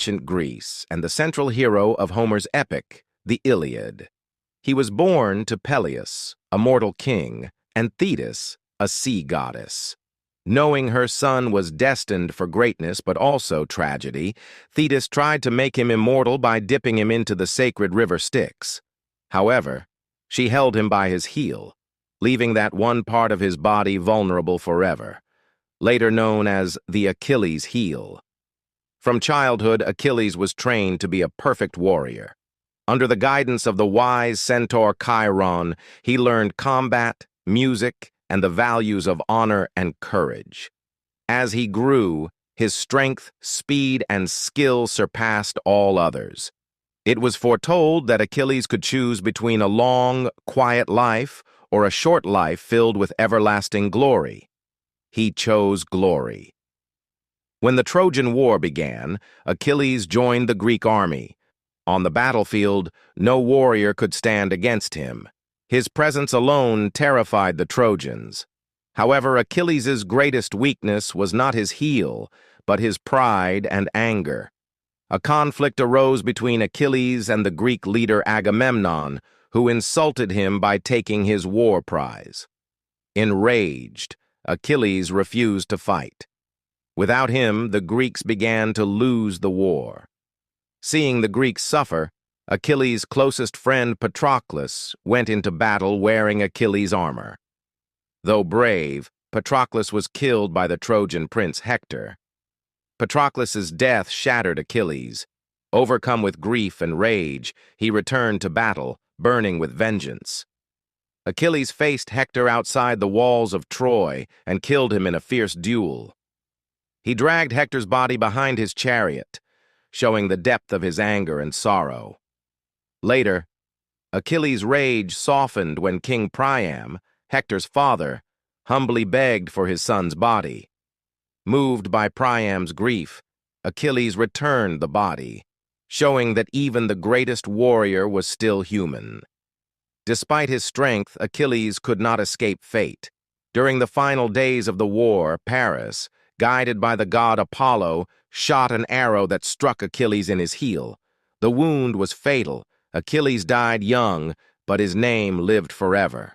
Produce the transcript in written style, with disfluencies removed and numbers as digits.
ancient Greece and the central hero of Homer's epic, the Iliad. He was born to Peleus, a mortal king, and Thetis, a sea goddess. Knowing her son was destined for greatness but also tragedy, Thetis tried to make him immortal by dipping him into the sacred river Styx. However, she held him by his heel, leaving that one part of his body vulnerable forever, later known as the Achilles heel. From childhood, Achilles was trained to be a perfect warrior. Under the guidance of the wise centaur Chiron, he learned combat, music, and the values of honor and courage. As he grew, his strength, speed, and skill surpassed all others. It was foretold that Achilles could choose between a long, quiet life or a short life filled with everlasting glory. He chose glory. When the Trojan War began, Achilles joined the Greek army. On the battlefield, no warrior could stand against him. His presence alone terrified the Trojans. However, Achilles' greatest weakness was not his heel, but his pride and anger. A conflict arose between Achilles and the Greek leader Agamemnon, who insulted him by taking his war prize. Enraged, Achilles refused to fight. Without him, the Greeks began to lose the war. Seeing the Greeks suffer, Achilles' closest friend Patroclus went into battle wearing Achilles' armor. Though brave, Patroclus was killed by the Trojan prince Hector. Patroclus' death shattered Achilles. Overcome with grief and rage, he returned to battle, burning with vengeance. Achilles faced Hector outside the walls of Troy and killed him in a fierce duel. He dragged Hector's body behind his chariot, showing the depth of his anger and sorrow. Later, Achilles' rage softened when King Priam, Hector's father, humbly begged for his son's body. Moved by Priam's grief, Achilles returned the body, showing that even the greatest warrior was still human. Despite his strength, Achilles could not escape fate. During the final days of the war, Paris, guided by the god Apollo, shot an arrow that struck Achilles in his heel. The wound was fatal. Achilles died young, but his name lived forever.